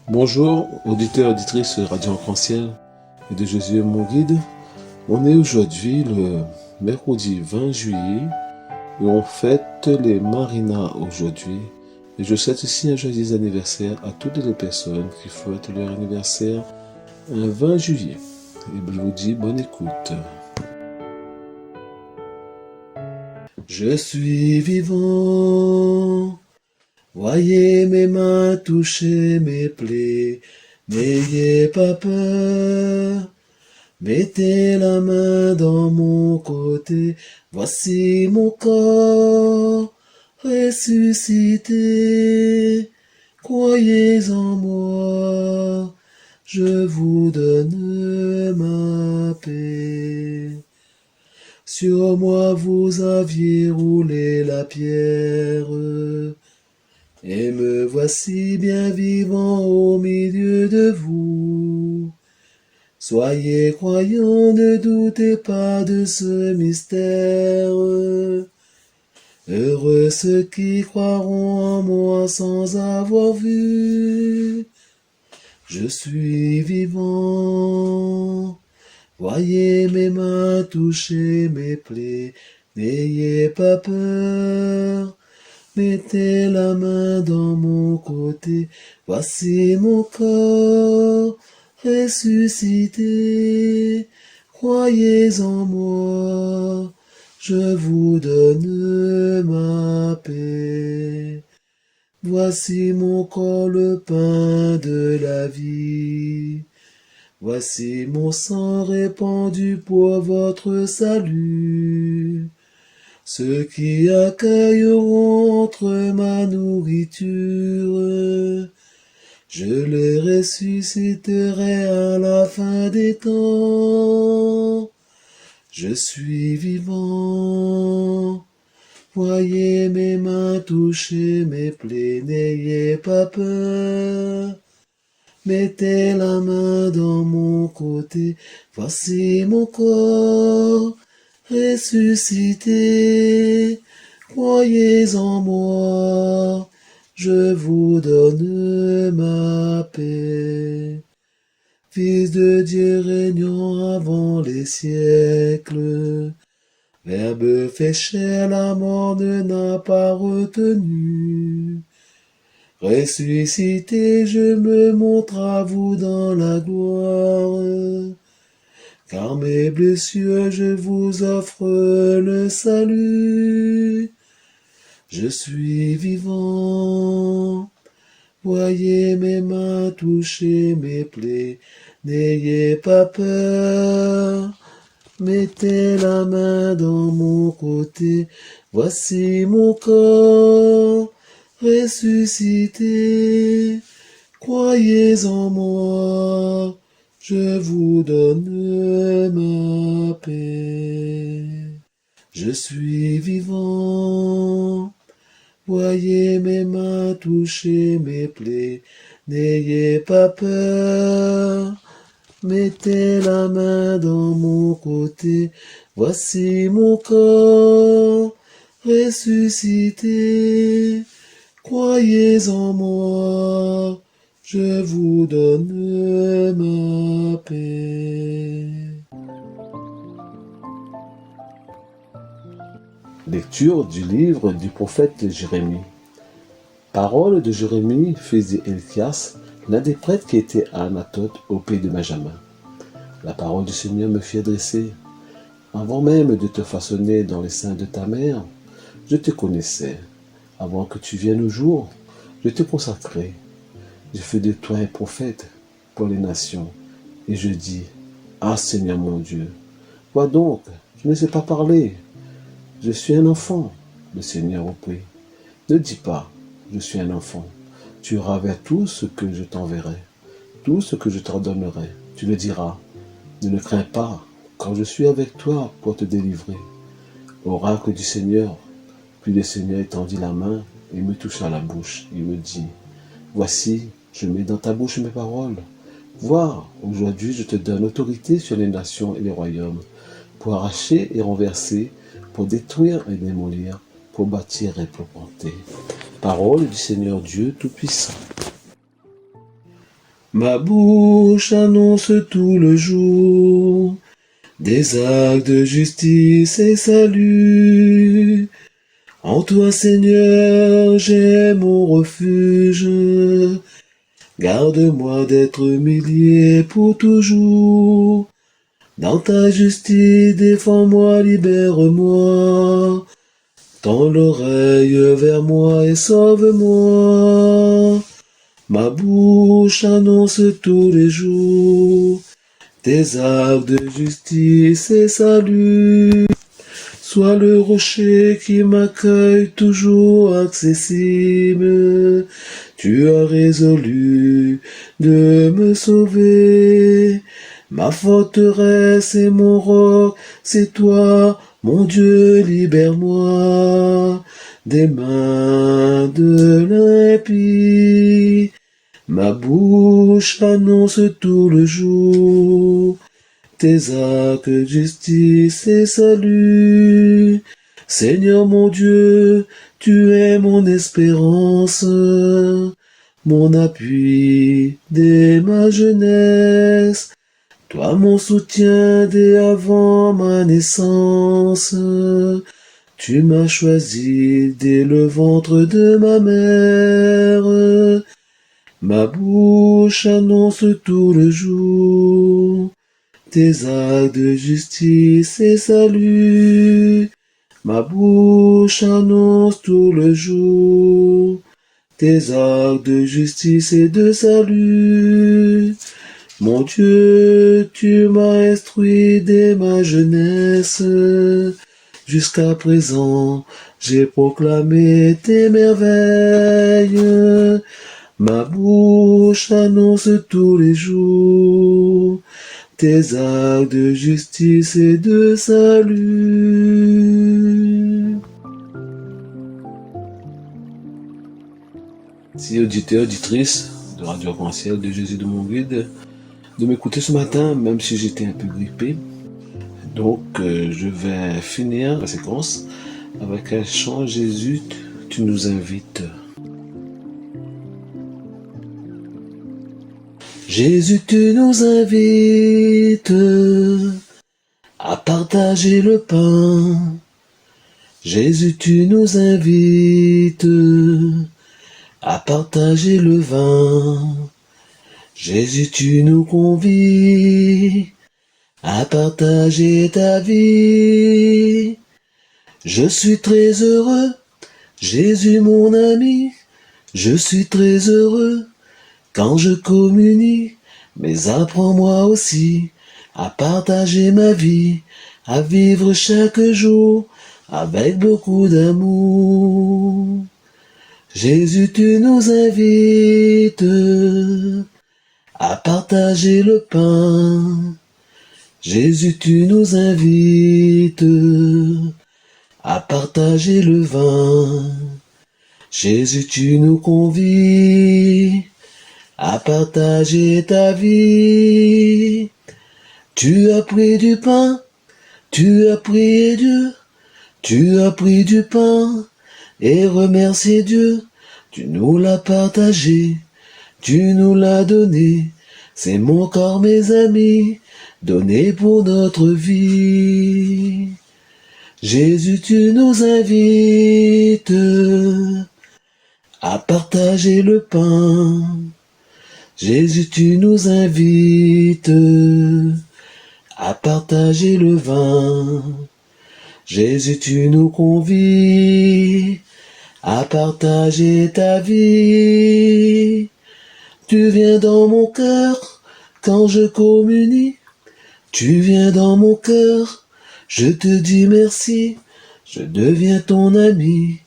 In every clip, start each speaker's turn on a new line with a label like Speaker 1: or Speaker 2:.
Speaker 1: Bonjour, auditeurs et auditrices de Radio Arc-en-Ciel et de Jésus mon guide. On est aujourd'hui le mercredi 20 juillet et on fête les Marinas aujourd'hui. Et je souhaite aussi un joyeux anniversaire à toutes les personnes qui fêtent leur anniversaire un 20 juillet. Et je vous dis bonne écoute. Je suis vivant. Voyez mes mains toucher mes plaies, n'ayez pas peur. Mettez la main dans mon côté, voici mon corps ressuscité. Croyez en moi, je vous donne ma paix. Sur moi vous aviez roulé la pierre, et me voici bien vivant au milieu de vous. Soyez croyants, ne doutez pas de ce mystère. Heureux ceux qui croiront en moi sans avoir vu. Je suis vivant. Voyez mes mains toucher mes plaies, n'ayez pas peur. Mettez la main dans mon côté, voici mon corps ressuscité. Croyez en moi, je vous donne ma paix. Voici mon corps, le pain de la vie. Voici mon sang répandu pour votre salut. Ceux qui accueilleront entre ma nourriture, je les ressusciterai à la fin des temps. Je suis vivant. Voyez mes mains toucher mes plaies, n'ayez pas peur. Mettez la main dans mon côté, voici mon corps ressuscité, croyez en moi, je vous donne ma paix. Fils de Dieu régnant avant les siècles, Verbe fait chair, la mort ne n'a pas retenu. Ressuscité, je me montre à vous dans la gloire. Car mes blessures, je vous offre le salut. Je suis vivant. Voyez mes mains toucher mes plaies. N'ayez pas peur. Mettez la main dans mon côté. Voici mon corps ressuscité. Croyez en moi. Je vous donne ma paix. Je suis vivant. Voyez mes mains toucher mes plaies. N'ayez pas peur. Mettez la main dans mon côté. Voici mon corps ressuscité. Croyez en moi. Je vous donne ma paix. Lecture du livre du prophète Jérémie. Parole de Jérémie, fils d'Hilkias, l'un des prêtres qui était à Anathoth, au pays de Benjamin. La parole du Seigneur me fit adresser. Avant même de te façonner dans les seins de ta mère, je te connaissais. Avant que tu viennes au jour, je te consacrai. Je fais de toi un prophète pour les nations. Et je dis, ah Seigneur mon Dieu, vois donc, je ne sais pas parler. Je suis un enfant. Le Seigneur reprit. Ne dis pas, je suis un enfant. Tu iras vers tout ce que je t'enverrai, tout ce que je t'ordonnerai. Tu le diras. Ne le crains pas, car je suis avec toi pour te délivrer. Oracle du Seigneur. Puis le Seigneur étendit la main et me toucha la bouche. Il me dit, voici, Je mets dans ta bouche mes paroles. Vois, aujourd'hui je te donne autorité sur les nations et les royaumes, pour arracher et renverser, pour détruire et démolir, pour bâtir et pour planter. Parole du Seigneur Dieu Tout-Puissant. Ma bouche annonce tout le jour des actes de justice et salut. En toi, Seigneur, j'ai mon refuge. Garde-moi d'être humilié pour toujours. Dans ta justice, défends-moi, libère-moi. Tends l'oreille vers moi et sauve-moi. Ma bouche annonce tous les jours tes actes de justice et salut. Sois le rocher qui m'accueille toujours accessible. Tu as résolu de me sauver. Ma forteresse et mon roc, c'est toi, mon Dieu, libère-moi des mains de l'impie. Ma bouche annonce tout le jour tes actes de justice et salut. Seigneur mon Dieu, tu es mon espérance, mon appui dès ma jeunesse. Toi mon soutien dès avant ma naissance. Tu m'as choisi dès le ventre de ma mère. Ma bouche annonce tout le jour tes actes de justice et salut. Ma bouche annonce tout le jour tes actes de justice et de salut. Mon Dieu, tu m'as instruit dès ma jeunesse. Jusqu'à présent, j'ai proclamé tes merveilles. Ma bouche annonce tous les jours tes actes de justice et de salut. Si auditeur, auditrice de Radio Arc-en-Ciel, de Jésus de mon guide, de m'écouter ce matin, même si j'étais un peu grippé. Donc, je vais finir la séquence avec un chant Jésus, tu nous invites. Jésus, tu nous invites à partager le pain. Jésus, tu nous invites à partager le vin. Jésus, tu nous convies à partager ta vie. Je suis très heureux, Jésus mon ami, je suis très heureux quand je communie, mais apprends-moi aussi à partager ma vie, à vivre chaque jour avec beaucoup d'amour. Jésus, tu nous invites à partager le pain. Jésus, tu nous invites à partager le vin. Jésus, tu nous convies à partager ta vie. Tu as pris du pain, tu as prié Dieu, tu as pris du pain et remercié Dieu. Tu nous l'as partagé, tu nous l'as donné. C'est mon corps, mes amis, donné pour notre vie. Jésus, tu nous invites à partager le pain. Jésus, tu nous invites à partager le vin. Jésus, tu nous convies à partager ta vie. Tu viens dans mon cœur quand je communie. Tu viens dans mon cœur, je te dis merci. Je deviens ton ami.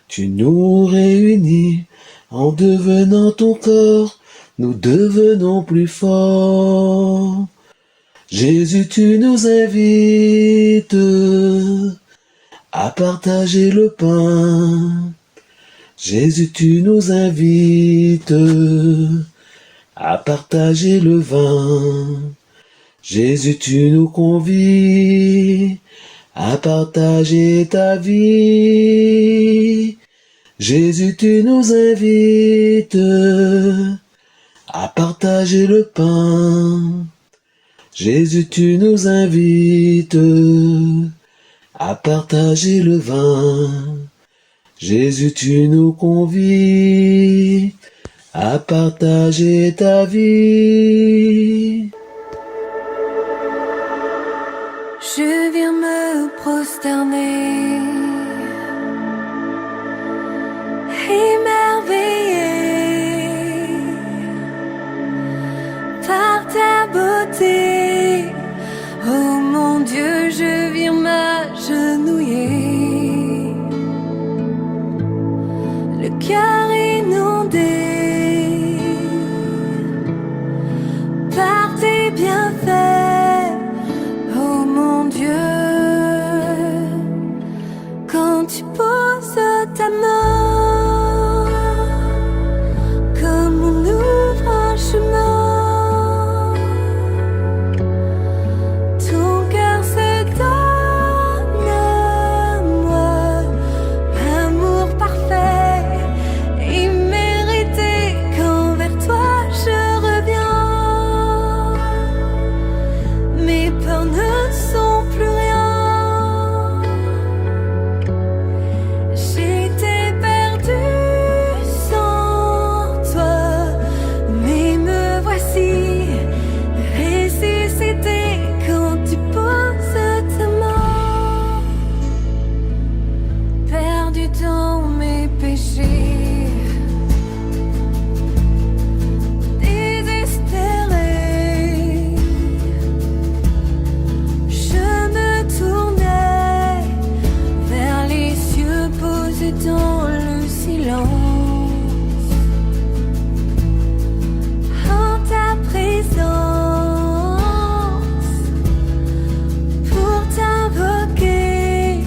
Speaker 1: Tu nous réunis en devenant ton corps. Nous devenons plus forts. Jésus, tu nous invites à partager le pain. Jésus, tu nous invites à partager le vin. Jésus, tu nous convies à partager ta vie. Jésus, tu nous invites à partager le pain. Jésus, tu nous invites à partager le vin. Jésus, tu nous convies à partager ta vie.
Speaker 2: Je viens me prosterner, émerveillé par ta beauté. Oh mon Dieu, je viens m'agenouiller, le cœur inondé par tes bienfaits. Oh mon Dieu, quand tu poses ta main, comme on ouvre un chemin, ton cœur se donne à moi, amour parfait, immérité, quand vers toi je reviens, mes peurs ne sont plus rien. J'étais perdue sans toi, mais me voici ressuscitée quand tu poses ta main. Perdue dans mes péchés, désespérée, je me tournais vers les cieux posés dans le silence. En ta présence, pour t'invoquer,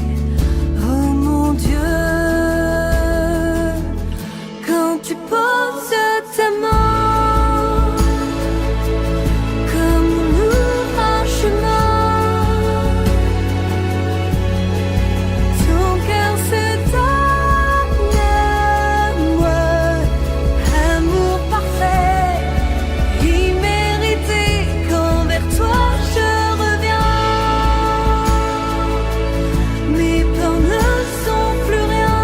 Speaker 2: oh mon Dieu, quand tu poses ta main, comme on ouvre un chemin, ton cœur se donne à moi, amour parfait, immérité, quand vers toi je reviens, mes peurs ne sont plus rien.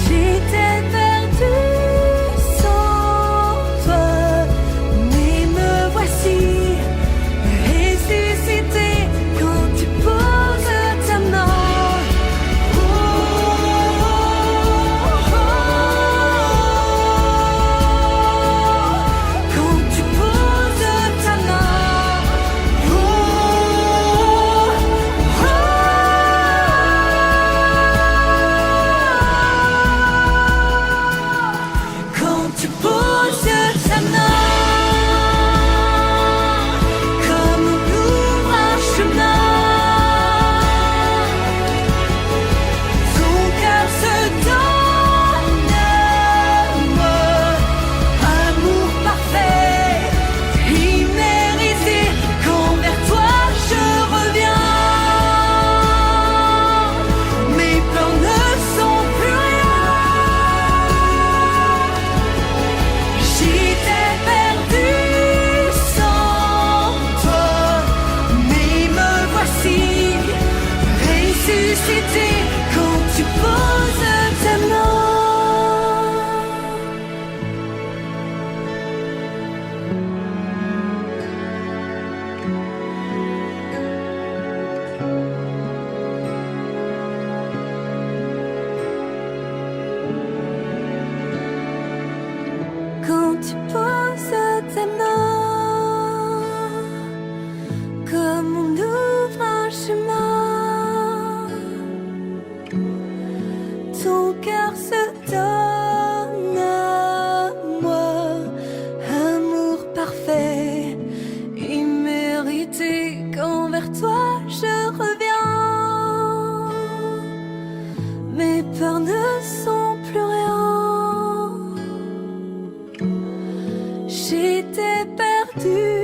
Speaker 2: J'étais perdue sans toi, mais me voici ressuscitée quand tu poses ta main. Oh, quand tu poses ta main. Quand tu poses ta main, comme on ouvre un chemin, ton cœur se donne à moi, amour parfait, immérité, quand vers toi je reviens, mes peurs ne sont plus rien. J'étais perdue sans toi, mais me voici ressuscitée quand tu poses ta main. Quand tu poses ta main, comme on ouvre un chemin, ton cœur se donne à moi, amour parfait, immérité, quand vers toi je reviens, mes peurs ne sont plus rien. tu